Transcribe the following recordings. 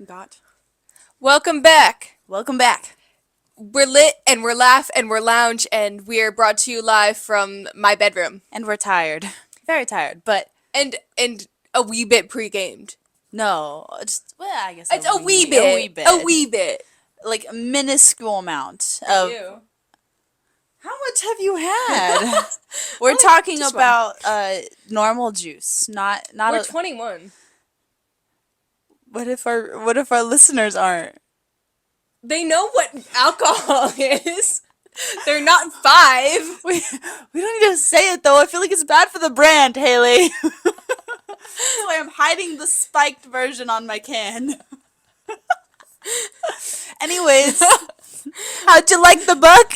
Got. Welcome back. Welcome back. We're lit and we're laugh and we're lounge and we're brought to you live from my bedroom. And we're tired. Very tired, but And a wee bit pre-gamed. no, I guess It's a wee bit. A wee bit. A wee bit. Like a minuscule amount For of. you. How much have you had? We're Only talking just about normal juice, not We're a. 21. What if our listeners aren't? They know what alcohol is. They're not 5. We don't need to say it though. I feel like it's bad for the brand, Haley. That's why I'm hiding the spiked version on my can. Anyways, how'd you like the book?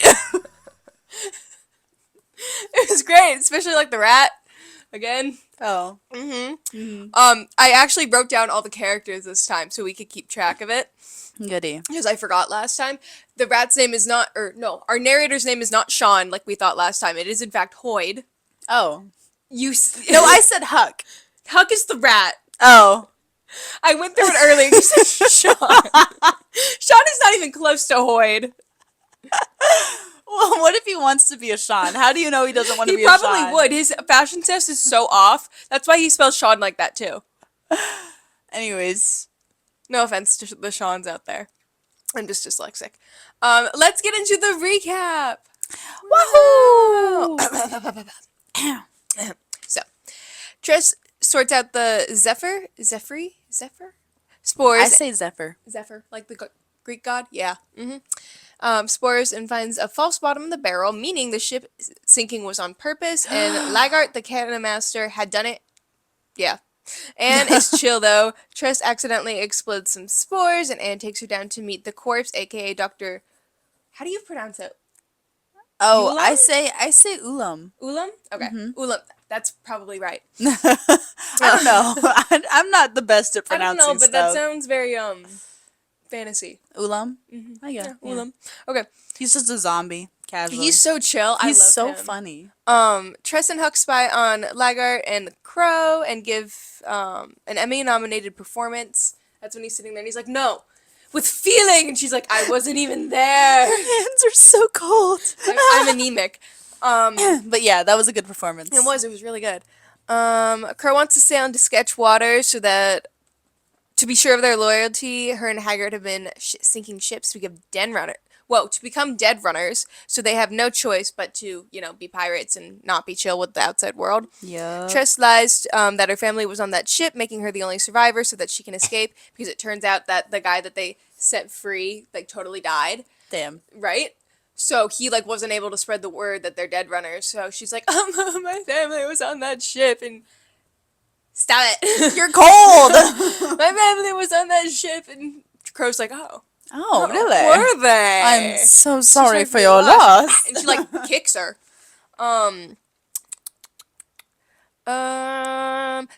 It was great, especially like the rat. Again. Oh. I actually wrote down all the characters this time so we could keep track of it. Goody. Because I forgot last time. The rat's name is not, our narrator's name is not Sean like we thought last time. It is in fact Hoyd. Oh. No, I said Huck. Huck is the rat. Oh. I went through it earlier and you said Sean. Sean is not even close to Hoyd. Well, what if he wants to be a Sean? How do you know he doesn't want to be a Sean? He probably would. His fashion sense is so off. That's why he spells Sean like that too. Anyways. No offense to the Seans out there. I'm just dyslexic. Let's get into the recap. Woohoo! So, Tress sorts out the Zephyr? Spores. I say Zephyr. Zephyr, like the Greek god? Yeah. Spores and finds a false bottom in the barrel, meaning the ship sinking was on purpose, and Laggart, the cannon master, had done it. Yeah. Anne is chill though. Tress accidentally explodes some spores, and Anne takes her down to meet the corpse, aka Dr. How do you pronounce it? Oh, Ulam? I say Ulam. Ulam? Okay. Ulam. That's probably right. I don't know. I'm not the best at I don't pronouncing know, but that stuff. sounds very fantasy. Ulam? I Yeah, guess. Ulam. Okay. He's just a zombie. Casually. He's so chill. He's I love so him. funny. Tress and Huck spy on Laggart and Crow and give an Emmy-nominated performance. That's when he's sitting there and he's like, no, with feeling. And she's like, I wasn't even there. My hands are so cold. I'm anemic. But yeah, that was a good performance. It was really good. Crow wants to sail into Sketch Waters so that, to be sure of their loyalty, her and Haggard have been sinking ships to become dead runners, so they have no choice but to, be pirates and not be chill with the outside world. Yeah. Tress lies that her family was on that ship, making her the only survivor so that she can escape, because it turns out that the guy that they set free, totally died. Damn. Right? So he, wasn't able to spread the word that they're dead runners, so she's like, my family was on that ship, and stop it. You're cold! My family was on that ship, and Crow's like, oh. Oh, really? Were they? I'm so sorry for your loss. And she kicks her.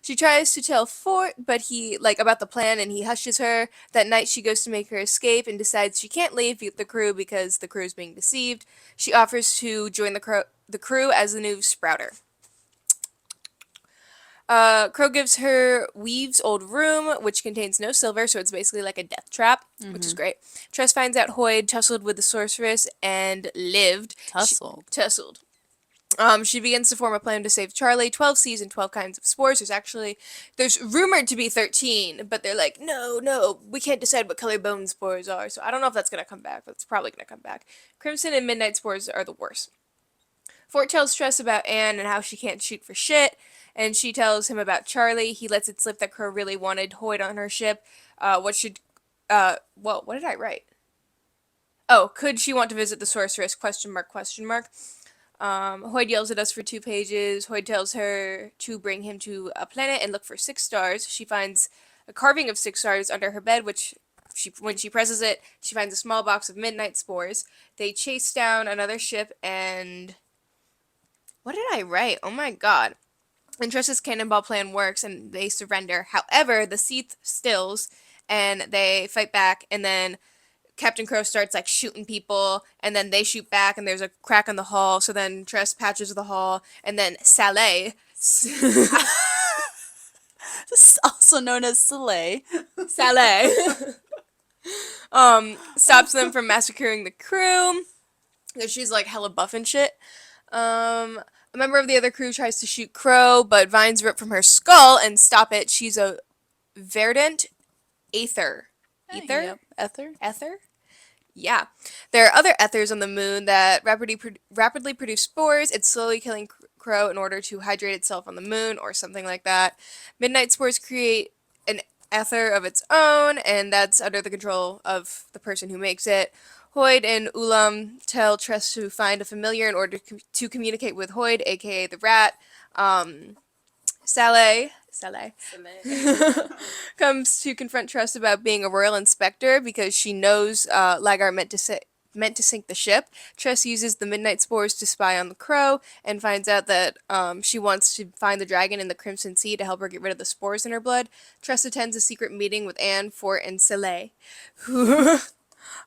She tries to tell Fort, but he about the plan, and he hushes her. That night, she goes to make her escape and decides she can't leave the crew because the crew is being deceived. She offers to join the crew as the new Sprouter. Crow gives her Weave's old room, which contains no silver, so it's basically like a death trap, which is great. Tress finds out Hoyd tussled with the sorceress and lived. Tussled. She begins to form a plan to save Charlie. 12 seeds and 12 kinds of spores. There's rumored to be 13, but they're like, no, we can't decide what color bone spores are, so I don't know if that's going to come back, but it's probably going to come back. Crimson and Midnight spores are the worst. Fort tells Tress about Anne and how she can't shoot for shit, and she tells him about Charlie. He lets it slip that Crow really wanted Hoyd on her ship. What did I write? Oh, could she want to visit the sorceress? ? Hoyd yells at us for 2 pages. Hoyd tells her to bring him to a planet and look for 6 stars. She finds a carving of 6 stars under her bed, which when she presses it, she finds a small box of midnight spores. They chase down another ship and... What did I write? Oh my god. And Tress's cannonball plan works and they surrender. However, the Seath stills and they fight back, and then Captain Crow starts shooting people, and then they shoot back, and there's a crack in the hull, so then Tress patches the hull, and then Saleh Also known as Soleil. Saleh, stops them from massacring the crew. Because she's like hella buff and shit. A member of the other crew tries to shoot Crow, but vines rip from her skull and stop it. She's a verdant ether. Ether? Yep. Ether. Ether? Yeah. There are other ethers on the moon that rapidly produce spores. It's slowly killing Crow in order to hydrate itself on the moon or something like that. Midnight spores create an ether of its own, and that's under the control of the person who makes it. Hoyd and Ulam tell Tress to find a familiar in order to communicate with Hoyd, aka the rat. Saleh comes to confront Tress about being a royal inspector because she knows Lagar meant to sink the ship. Tress uses the midnight spores to spy on the Crow and finds out that she wants to find the dragon in the Crimson Sea to help her get rid of the spores in her blood. Tress attends a secret meeting with Anne, Fort, and Saleh, who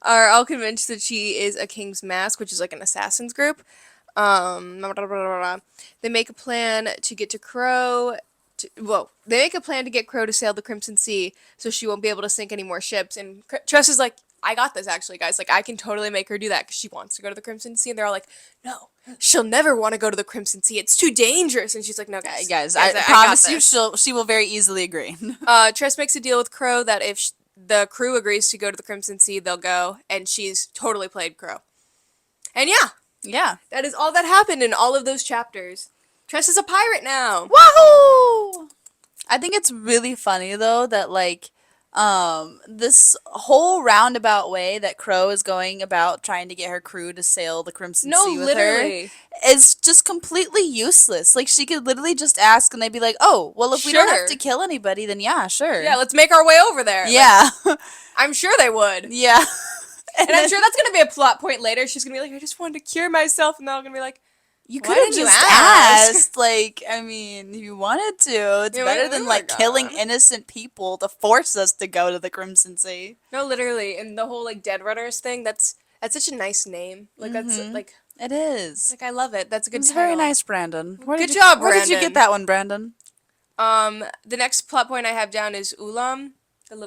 are all convinced that she is a King's Mask, which is like an assassin's group. They make a plan to get to Crow. They make a plan to get Crow to sail the Crimson Sea so she won't be able to sink any more ships. And Tress is like, I got this, actually, guys. Like, I can totally make her do that because she wants to go to the Crimson Sea. And they're all like, no, she'll never want to go to the Crimson Sea. It's too dangerous. And she's like, no, guys, I promise you she will very easily agree. Tress makes a deal with Crow that if the crew agrees to go to the Crimson Sea, they'll go. And she's totally played Crow. And yeah, that is all that happened in all of those chapters. Tress is a pirate now. Wahoo! I think it's really funny though that like this whole roundabout way that Crow is going about trying to get her crew to sail the Crimson Sea with her is just completely useless. Like she could literally just ask and they'd be like, "Oh, well if we don't have to kill anybody, then yeah, sure. Yeah, let's make our way over there." Yeah. Like, I'm sure they would. Yeah. And I'm sure that's going to be a plot point later. She's going to be like, I just wanted to cure myself. And they're all going to be like, you could have just asked. Like, I mean, if you wanted to. It's better than, like, killing innocent people to force us to go to the Crimson Sea. No, literally. And the whole, like, Dead Runners thing, that's such a nice name. Like, that's, like... It is. Like, I love it. That's a good title. It's very nice, Brandon. Good job, Brandon. Where did you get that one, Brandon? The next plot point I have down is Ulam. His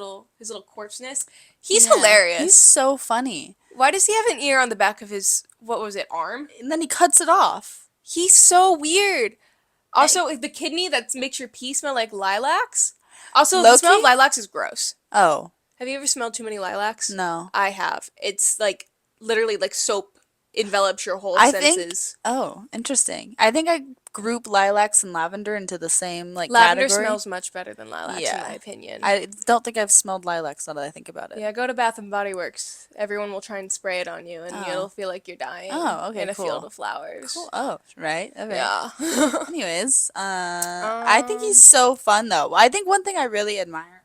little corpse nest. He's hilarious. He's so funny. Why does he have an ear on the back of his, what was it, arm? And then he cuts it off. He's so weird. Also, the kidney that makes your pee smell like lilacs. Also, the smell of lilacs is gross. Oh. Have you ever smelled too many lilacs? No. I have. It's like, literally like soap envelops your whole senses. Oh, interesting. I think I group lilacs and lavender into the same like Lavender category. smells much better than lilacs in my opinion. I don't think I've smelled lilacs now that I think about it. Yeah, go to Bath and Body Works. Everyone will try and spray it on you and you'll feel like you're dying in a field of flowers. Cool. Oh, right. Okay. Yeah. Anyways, I think he's so fun though. I think one thing I really admire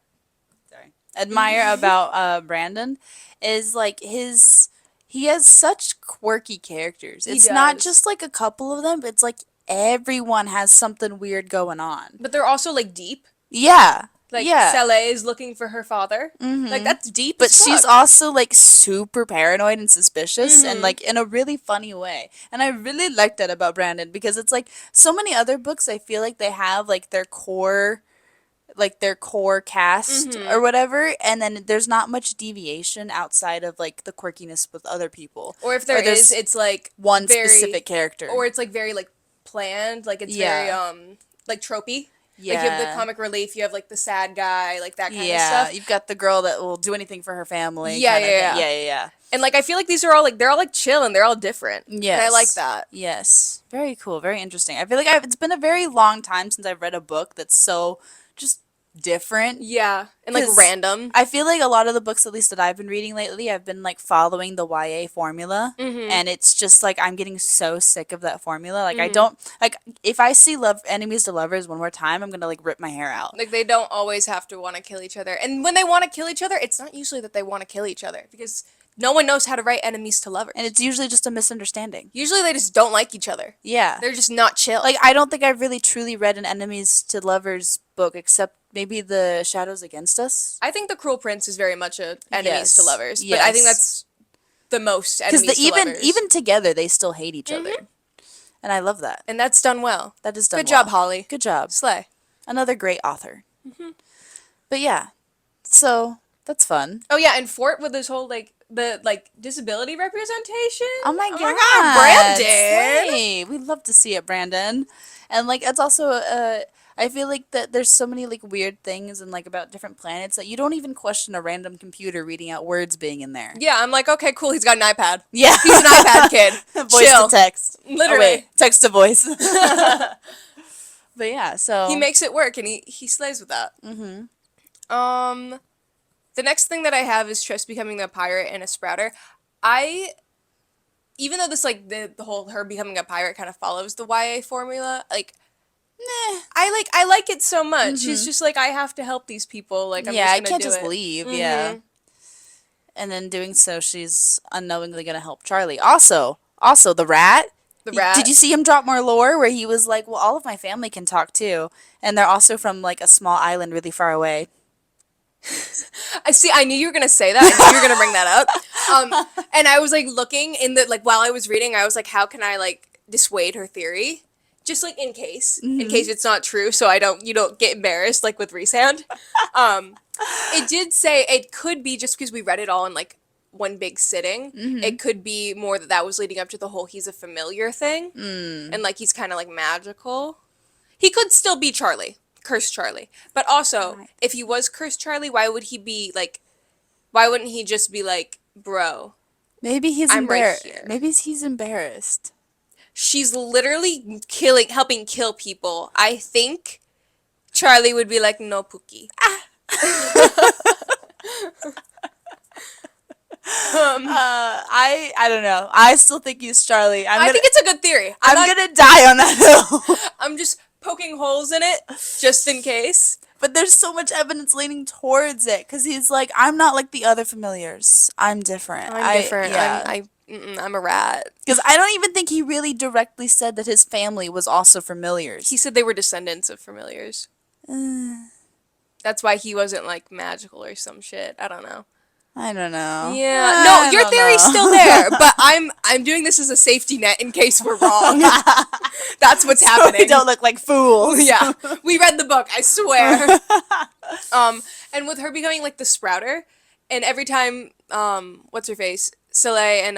about Brandon is like he has such quirky characters. It's not just like a couple of them, but it's like everyone has something weird going on. But they're also like deep. Yeah. Like Saleh is looking for her father. Like that's deep. But she's also like super paranoid and suspicious and like in a really funny way. And I really like that about Brandon because it's like so many other books I feel like they have like their core cast or whatever, and then there's not much deviation outside of like the quirkiness with other people. Or if there is, it's like one specific character. Or it's like very like planned, like it's very like tropey. Yeah. Like you have the comic relief, you have like the sad guy, like that kind of stuff. Yeah, you've got the girl that will do anything for her family. Yeah. And like I feel like these are all like they're all like chill and they're all different. Yes. And I like that. Yes. Very cool, very interesting. I feel like it's been a very long time since I've read a book that's so just different. Yeah. And like random. I feel like a lot of the books, at least that I've been reading lately, I've been like following the YA formula. And it's just like I'm getting so sick of that formula. Like I don't like if I see enemies to lovers one more time, I'm gonna like rip my hair out. Like they don't always have to want to kill each other. And when they want to kill each other, it's not usually that they want to kill each other because no one knows how to write enemies to lovers. And it's usually just a misunderstanding. Usually they just don't like each other. Yeah. They're just not chill. Like I don't think I've really truly read an enemies to lovers book except maybe the Shadows Against Us. I think the Cruel Prince is very much a enemies to lovers, but I think that's the most enemies to lovers. Because even together they still hate each other, and I love that. And that's done well. That is done. Good job, Holly. Good job. Slay. Another great author. But yeah, so that's fun. Oh yeah, and Fort with his whole the disability representation. Oh my God, god, Brandon! slay! We'd love to see it, Brandon. And like it's also I feel like that there's so many like weird things and like about different planets that you don't even question a random computer reading out words being in there. Yeah, I'm like, okay, cool. He's got an iPad. Yeah, He's an iPad kid. voice Chill. to text. Literally. Oh wait, text to voice. But yeah, so He makes it work, and he slays with that. The next thing that I have is Tress becoming a pirate and a sprouter. Even though this like the whole her becoming a pirate kind of follows the YA formula, like I like it so much. She's just like, I have to help these people. Like I'm yeah, just I gonna can't do just it. leave. Yeah, and then doing so, she's unknowingly gonna help Charlie. Also, the rat. The rat. Did you see him drop more lore where he was like, "Well, all of my family can talk too, and they're also from like a small island really far away." I see. I knew you were gonna say that. I knew you were gonna bring that up. And I was like looking in the like while I was reading, I was like, how can I like dissuade her theory? Just like in case it's not true, so you don't get embarrassed like with Resand. It did say it could be just because we read it all in like one big sitting. It could be more that was leading up to the whole he's a familiar thing, and like he's kind of like magical. He could still be Charlie. Cursed Charlie. But also, if he was Cursed Charlie, why would he be like, why wouldn't he just be like, bro, Maybe he's I'm right embarrassed. here. Maybe he's embarrassed. She's literally helping kill people. I think Charlie would be like, no, Pookie. I don't know. I still think he's Charlie. I think it's a good theory. I'm gonna die on that hill. I'm just poking holes in it, just in case. But there's so much evidence leaning towards it, because he's like, I'm not like the other familiars. I'm different. I'm different. Yeah. I'm a rat. Because I don't even think he really directly said that his family was also familiars. He said they were descendants of familiars. That's why he wasn't like magical or some shit. I don't know. I don't know. Yeah. No, your theory's still there, but I'm doing this as a safety net in case we're wrong. That's what's happening. We don't look like fools. Yeah. We read the book, I swear. And with her becoming like the sprouter, and every time what's her face? Soleil and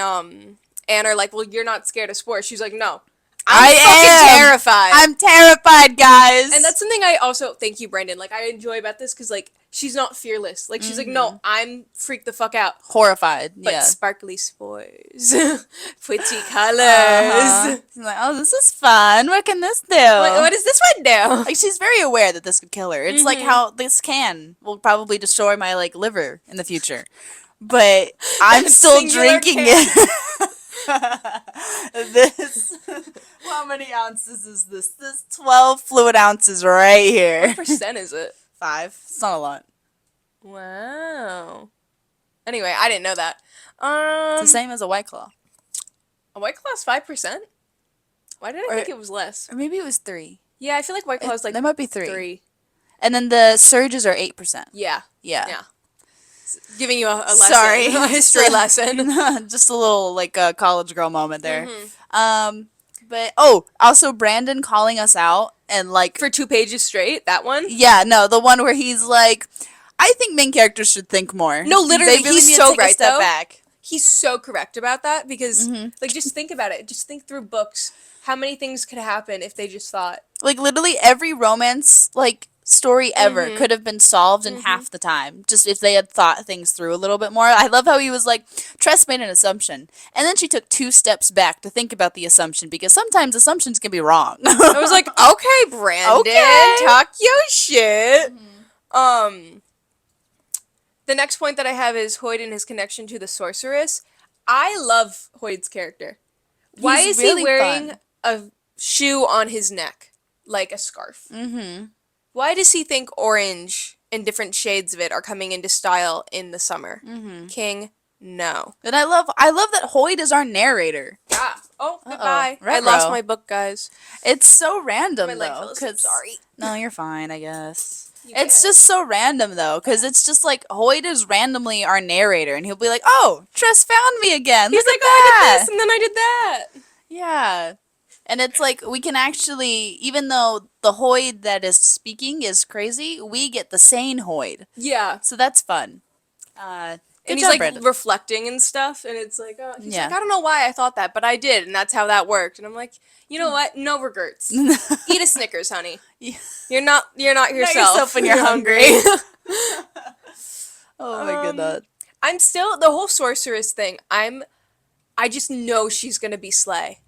Anne are like, well, you're not scared of sports. She's like, no. I'm fucking terrified. I'm terrified, guys. And that's something I also, thank you, Brandon, like, I enjoy about this, because, like, she's not fearless. Like, she's like, no, I'm freaked the fuck out. Horrified, But yeah. sparkly spores. Pretty colors. She's like, oh, this is fun. What can this do? What does this one do? Like, she's very aware that this could kill her. It's like how this will probably destroy my, like, liver in the future. But I'm still drinking it. This, how many ounces is this? This 12 fluid ounces right here. What percent is it? 5. It's not a lot. Wow. Anyway, I didn't know that. It's the same as a White Claw. A White Claw is 5%? Why did I think it was less? Or maybe it was 3. Yeah, I feel like White Claw is like... That might be 3. And then the surges are 8%. Yeah. Yeah. Giving you a lesson. Sorry. A history lesson. Just a little, like, college girl moment there. But, also Brandon calling us out and, like... For 2 pages straight? That one? Yeah, no, the one where he's like, I think main characters should think more. No, literally, they really he's need so to take right, a step though. back. He's so correct about that, because, like, just think about it. Just think through books. How many things could happen if they just thought... Like, literally every romance, like, story ever could have been solved in half the time, just if they had thought things through a little bit more. I love how he was like, Tress made an assumption, and then she took 2 steps back to think about the assumption, because sometimes assumptions can be wrong. I was like, okay, Brandon, Okay. talk your shit. The next point that I have is Hoyd and his connection to the sorceress. I love Hoyd's character. Why is really he wearing fun. a shoe on his neck, like a scarf? Why does he think orange and different shades of it are coming into style in the summer? King, no. And I love that Hoyd is our narrator. Ah, oh, goodbye. I Retro. lost my book, guys. It's so random, My leg though. fell asleep, sorry. No, you're fine, I guess. You It's can. just so random, though, because it's just like Hoyd is randomly our narrator, and he'll be like, oh, Tress found me again. He's Look like, at oh, I did that. this, and then I did that. Yeah. And it's like, we can actually, even though the Hoid that is speaking is crazy. We get the sane Hoid. Yeah. So that's fun. And Good he's job, like Brandon. reflecting and stuff, and it's like, oh, he's Yeah. like, I don't know why I thought that, but I did, and that's how that worked. And I'm like, you know what? No regrets. Eat a Snickers, honey. Yeah. You're not yourself. Not yourself when you're hungry. Oh my goodness. I'm still the whole sorceress thing. I just know she's gonna be Slay.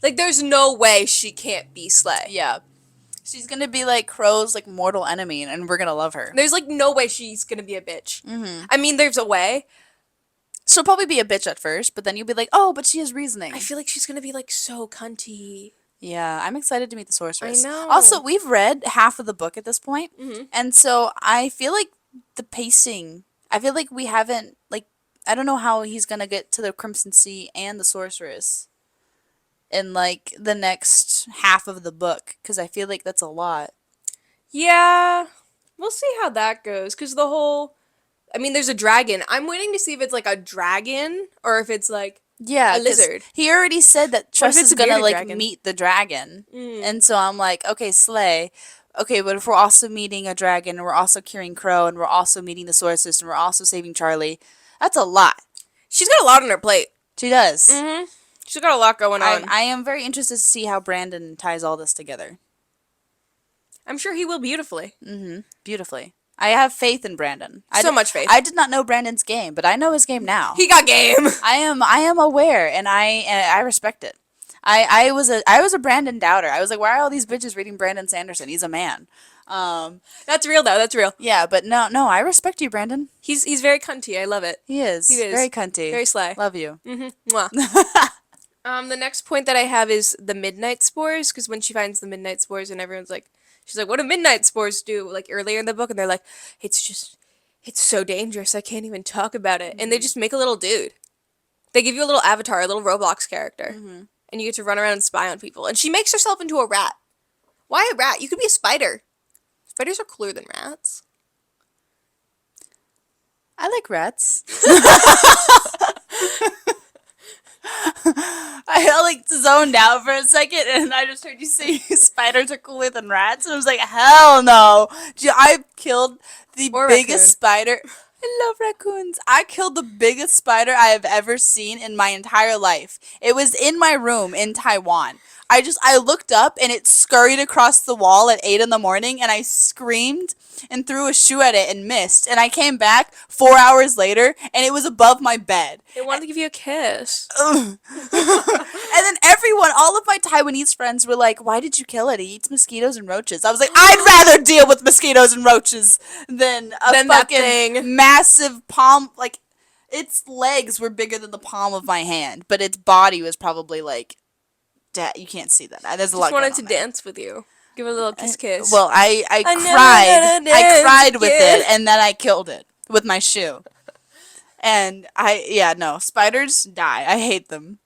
Like, there's no way she can't be Slay. Yeah. She's gonna be like Crow's like mortal enemy, and we're gonna love her. There's like no way she's gonna be a bitch. I mean, there's a way. She'll probably be a bitch at first, but then you'll be like, oh, but she has reasoning. I feel like she's gonna be like so cunty. Yeah, I'm excited to meet the sorceress. I know. Also, we've read half of the book at this point, and so I feel like the pacing. I feel like we haven't like. I don't know how he's gonna get to the Crimson Sea and the sorceress in like the next half of the book, because I feel like that's a lot. Yeah, we'll see how that goes. Cause the whole, I mean, there's a dragon. I'm waiting to see if it's like a dragon or if it's like Yeah, a 'cause lizard. he already said that Tress it's is a gonna bearded like dragon? meet the dragon, and so I'm like, okay, Slay. Okay, but if we're also meeting a dragon, and we're also curing Crow, and we're also meeting the sorceress, and we're also saving Charlie, that's a lot. She's got a lot on her plate. She does. She's got a lot going on. I am very interested to see how Brandon ties all this together. I'm sure he will beautifully. Beautifully. I have faith in Brandon. Much faith. I did not know Brandon's game, but I know his game now. He got game. I am aware, and I respect it. I was a Brandon doubter. I was like, why are all these bitches reading Brandon Sanderson? He's a man. That's real though. That's real. Yeah, but no, I respect you, Brandon. He's very cunty. I love it. He is. He is. Very cunty. Very Slay. Love you. Mwah. The next point that I have is the midnight spores, because when she finds the midnight spores and everyone's like, she's like, what do midnight spores do? Like earlier in the book, and they're like, it's so dangerous. I can't even talk about it. And they just make a little dude. They give you a little avatar, a little Roblox character, and you get to run around and spy on people. And she makes herself into a rat. Why a rat? You could be a spider. Spiders are cooler than rats. I like rats. I like zoned out for a second, and I just heard you say spiders are cooler than rats, and I was like, hell no! I killed the biggest spider. I love raccoons. I killed the biggest spider I have ever seen in my entire life. It was in my room in Taiwan. I looked up and it scurried across the wall at 8 in the morning, and I screamed and threw a shoe at it and missed. And I came back 4 hours later and it was above my bed. It wanted to give you a kiss. And then everyone, all of my Taiwanese friends were like, why did you kill it? It eats mosquitoes and roaches. I was like, I'd rather deal with mosquitoes and roaches than a fucking massive palm, like, its legs were bigger than the palm of my hand, but its body was probably like, you can't see that. There's a lot going on. Just wanted to dance with you. Give it a little kiss. Well, I cried. I cried with it, and then I killed it with my shoe. And spiders die. I hate them.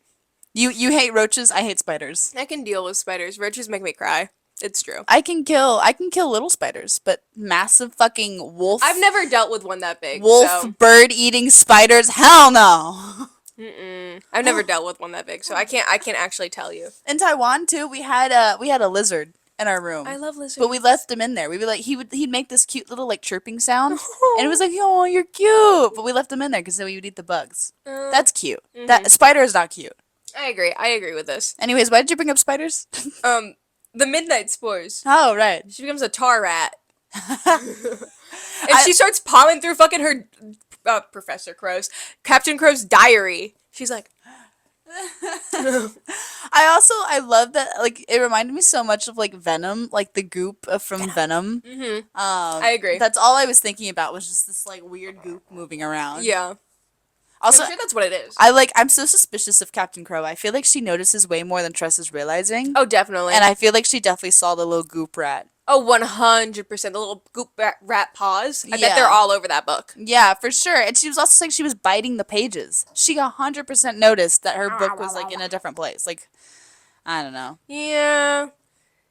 You hate roaches, I hate spiders. I can deal with spiders. Roaches make me cry. It's true. I can kill little spiders, but massive fucking wolf. I've never dealt with one that big. Bird eating spiders, hell no. I've never dealt with one that big, so I can't actually tell you. In Taiwan too, we had a lizard in our room. I love lizards. But we left him in there. We'd be like, he'd make this cute little like chirping sound, and it was like, oh, you're cute. But we left him in there because then we would eat the bugs. That's cute. That spider is not cute. I agree with this. Anyways, why did you bring up spiders? The midnight spores. Oh, right. She becomes a tar rat. And she starts palming through fucking her Captain Crow's diary. She's like, I love that, like, it reminded me so much of like Venom, like the goop from Venom. I agree. That's all I was thinking about, was just this like weird goop moving around. Yeah. Also, I'm sure that's what it is. I'm so suspicious of Captain Crow. I feel like she notices way more than Tress is realizing. Oh, definitely. And I feel like she definitely saw the little goop rat. Oh, 100%. The little goop rat paws. I bet they're all over that book. Yeah, for sure. And she was also saying she was biting the pages. She 100% noticed that her book was like in a different place. Like, I don't know. Yeah.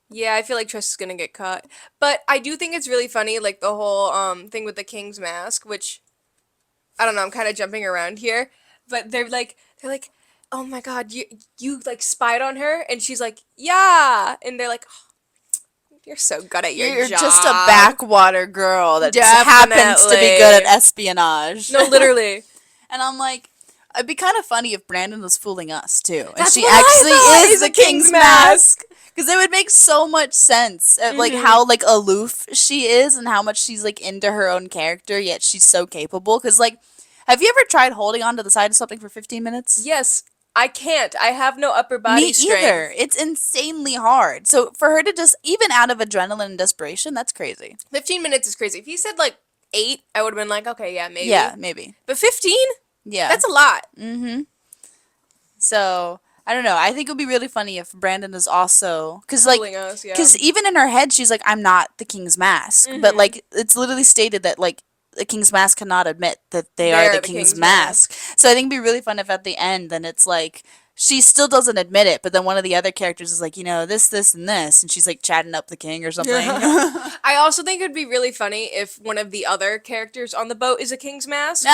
Yeah, I feel like Tress is gonna get caught. But I do think it's really funny, like the whole thing with the King's Mask, which, I don't know, I'm kind of jumping around here. But they're like, oh my god, you like spied on her? And she's like, yeah. And they're like, You're so good at your You're job. just a backwater girl that happens to be good at espionage. No, literally. And I'm like, it'd be kind of funny if Brandon was fooling us too, and That's she what I actually thought, is the King's Mask. Because it would make so much sense, like how like aloof she is, and how much she's like into her own character, yet she's so capable. Because like, have you ever tried holding onto the side of something for 15 minutes? Yes, I can't. I have no upper body strength. Me either. It's insanely hard. So for her to just, even out of adrenaline and desperation, that's crazy. 15 minutes is crazy. If he said like 8, I would have been like, okay, yeah, maybe. Yeah, maybe. But 15? Yeah. That's a lot. Mm-hmm. So, I don't know. I think it would be really funny if Brandon is also, because like, because even in her head, she's like, I'm not the King's Mask. But like, it's literally stated that like, the King's Mask cannot admit that they are the King's Mask. So I think it'd be really fun if at the end, then it's like, she still doesn't admit it, but then one of the other characters is like, you know, this, and this, and she's like chatting up the king or something. I also think it would be really funny if one of the other characters on the boat is a King's Mask.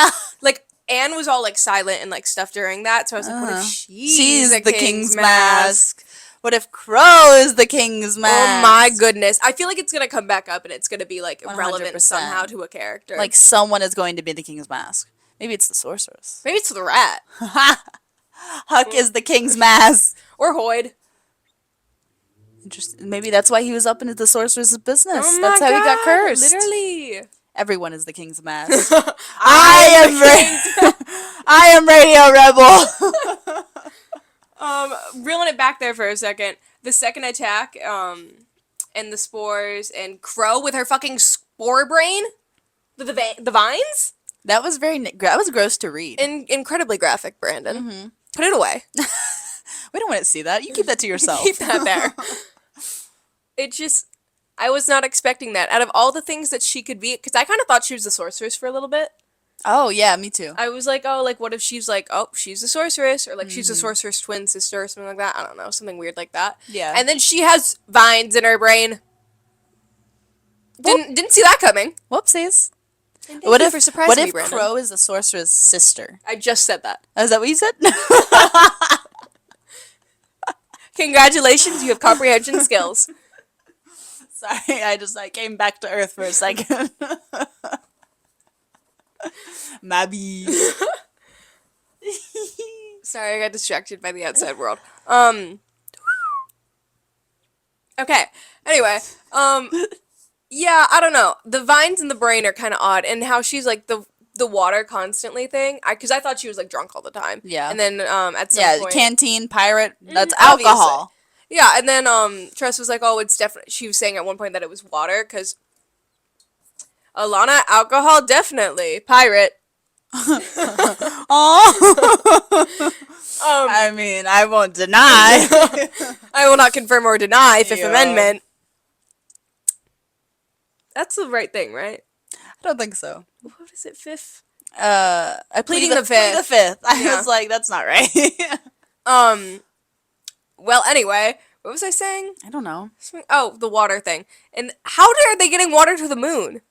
Like, Anne was all like silent and like stuff during that, so I was like, what if she's the King's Mask? What if Crow is the King's Mask? Oh my goodness. I feel like it's going to come back up and it's going to be like relevant 100%. somehow to a character. Like someone is going to be the King's Mask. Maybe it's the sorceress. Maybe it's the rat. Huck is the King's Mask. Or Hoyd. Interesting. Maybe that's why he was up into the sorceress' business. Oh that's how he got cursed. Literally. Everyone is the King's Mask. I am Radio Rebel. Reeling it back there for a second. The second attack, and the spores, and Crow with her fucking spore brain, the vines. That was that was gross to read. Incredibly graphic, Brandon. Put it away. We don't want to see that. You keep that to yourself. Keep that there. It just, I was not expecting that. Out of all the things that she could be, because I kind of thought she was the sorceress for a little bit. Oh, yeah, me too. I was like, oh, like, what if she's like, oh, she's a sorceress, or like she's a sorceress twin sister, or something like that. I don't know, something weird like that. Yeah. And then she has vines in her brain. Didn't see that coming. Whoopsies. What if me, Crow is the sorceress' sister? I just said that. Oh, is that what you said? Congratulations, you have comprehension skills. Sorry, I came back to Earth for a second. Maybe. Sorry, I got distracted by the outside world. Okay. Anyway, yeah, I don't know. The vines in the brain are kind of odd, and how she's like the water constantly thing. Because I thought she was like drunk all the time. Yeah. And then at some point, canteen pirate. That's alcohol. Obviously. Yeah, and then Tress was like, oh, it's definitely. She was saying at one point that it was water because Alana, alcohol, definitely pirate. Oh. I mean, I won't deny. I will not confirm or deny Fifth Amendment. That's the right thing, right? I don't think so. What is it, fifth? Pleading the fifth. I was like, that's not right. Well, anyway, what was I saying? I don't know. Oh, the water thing. And how are they getting water to the moon?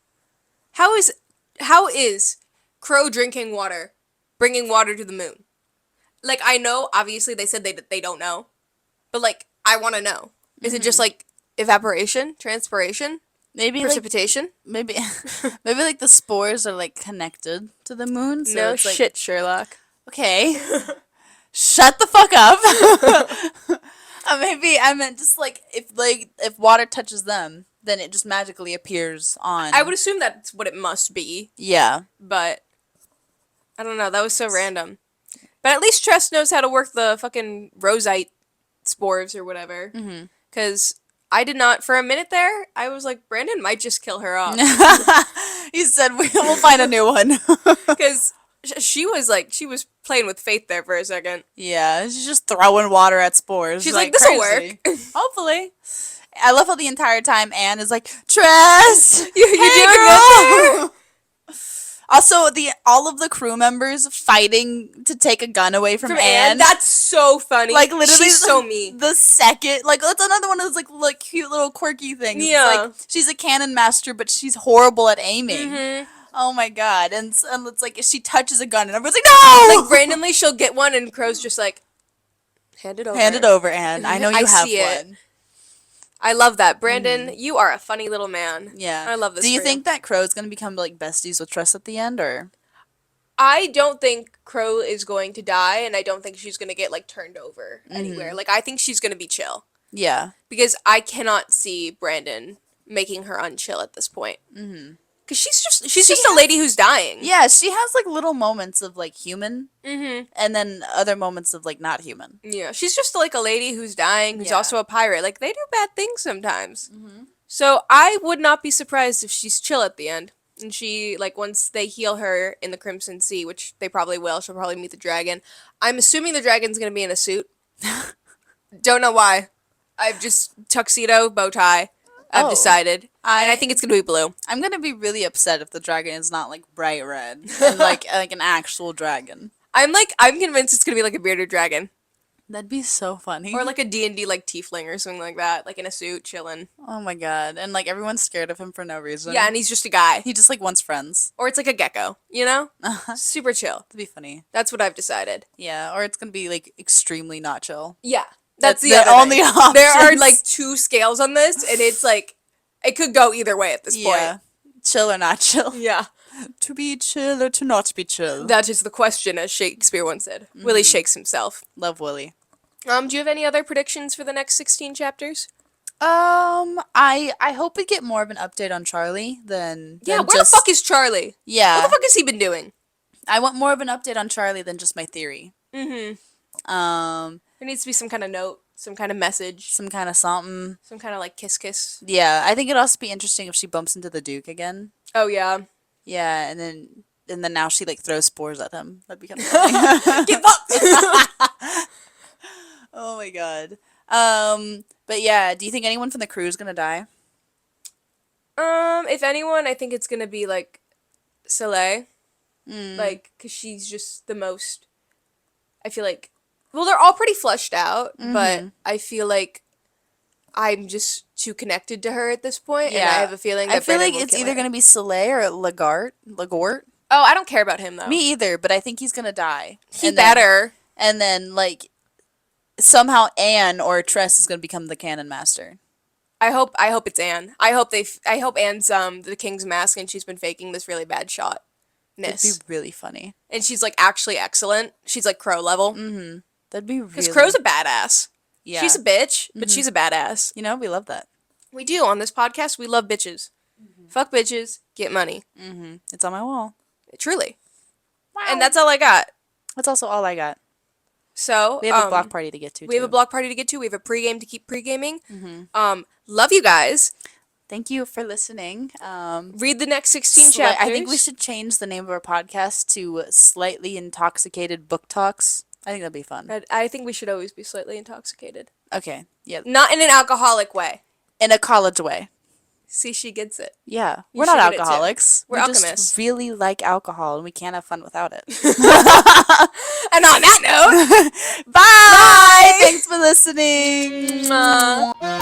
How is Crow drinking water, bringing water to the moon? Like, I know, obviously, they said they don't know. But, like, I want to know. Is it just, like, evaporation? Transpiration? Maybe precipitation? Like, maybe like the spores are like connected to the moon. So no it's like, shit, Sherlock. Okay. Shut the fuck up. Maybe I meant just like if water touches them, then it just magically appears on. I would assume that's what it must be. Yeah. But I don't know. That was so random. But at least Tress knows how to work the fucking rosite spores or whatever. Because I did not, for a minute there, I was like, Brandon might just kill her off. He said, we'll find a new one. Because she was playing with fate there for a second. Yeah, she's just throwing water at spores. She's like, this'll work. Hopefully. I love how the entire time Anne is like, Tress! You're doing good there? Also, all of the crew members fighting to take a gun away from Anne. That's so funny. Like, literally, she's so mean. The second, like, that's another one of those, like cute little quirky things. Yeah. It's like, she's a cannon master, but she's horrible at aiming. Oh my god. And it's like, she touches a gun, and everyone's like, no! Like, randomly, she'll get one, and Crow's just like, hand it over. Hand it over, Anne. I know you have see one. I love that. Brandon, you are a funny little man. Yeah. I love this. Do you for think that Crow's gonna become like besties with Tress at the end, or? I don't think Crow is going to die, and I don't think she's going to get, like, turned over anywhere. Like, I think she's going to be chill. Yeah. Because I cannot see Brandon making her unchill at this point. Because she's just a lady who's dying. Yeah, she has like little moments of like human, Mm-hmm. and then other moments of like not human. Yeah, she's just like a lady who's dying, who's Yeah. also a pirate. Like, they do bad things sometimes. So I would not be surprised if she's chill at the end. And she, like, once they heal her in the Crimson Sea, which they probably will, she'll probably meet the dragon. I'm assuming the dragon's gonna be in a suit. Don't know why. I've just tuxedo, bow tie. I've decided. And I think it's gonna be blue. I'm gonna be really upset if the dragon is not like bright red and like an actual dragon. I'm convinced it's gonna be like a bearded dragon. That'd be so funny. Or like a D&D like tiefling or something like that, like in a suit, chilling. Oh my god. And like everyone's scared of him for no reason. Yeah, and he's just a guy. He just like wants friends. Or it's like a gecko, you know? Super chill. That'd be funny. That's what I've decided. Yeah, or it's gonna be like extremely not chill. Yeah. That's the only thing. options. There are like 2 scales on this, and it's like, it could go either way at this Yeah. point. Chill or not chill. Yeah. To be chill or to not be chill. That is the question, as Shakespeare once said. Willie shakes himself. Love Willie. Do you have any other predictions for the next 16 chapters? I hope we get more of an update on Charlie than Yeah, where just, the fuck is Charlie? Yeah. What the fuck has he been doing? I want more of an update on Charlie than just my theory. There needs to be some kind of note, some kind of message, Some kind of something. some kind of like kiss. Yeah, I think it'd also be interesting if she bumps into the Duke again. Oh yeah. Yeah, and then now she like throws spores at him. That'd be kind of funny. Give up! Oh my god. But yeah, do you think anyone from the crew is gonna die? If anyone, I think it's gonna be like Soleil. Like, cause she's just the most. I feel like, well, they're all pretty fleshed out, but I feel like I'm just too connected to her at this point, and I have a feeling that I feel Brandon like will it's kill either her. gonna be Soleil or Lagort. Oh, I don't care about him though. Me either, but I think he's gonna die. He better. And then like somehow Anne or Tress is gonna become the Cannon Master. I hope it's Anne. I hope Anne's the King's Mask, and she's been faking this really bad shot. That'd be really funny. And she's like actually excellent. She's like Crow level. That'd be really. Because Crow's a badass. Yeah. She's a bitch, but she's a badass. You know, we love that. We do on this podcast. We love bitches. Fuck bitches, get money. It's on my wall. Truly. Wow. And that's all I got. That's also all I got. So We have a block party to get to. We have a block party to get to. We have a pregame to keep pregaming. Love you guys. Thank you for listening. Read the next 16 chapters. I think we should change the name of our podcast to Slightly Intoxicated Book Talks. I think that'd be fun. I think we should always be slightly intoxicated. Okay. Yeah. Not in an alcoholic way. In a college way. See, she gets it. Yeah. You We're not should get it too. alcoholics. We're we alchemists. just really like alcohol and we can't have fun without it. And on that note, Bye! Thanks for listening. Mwah.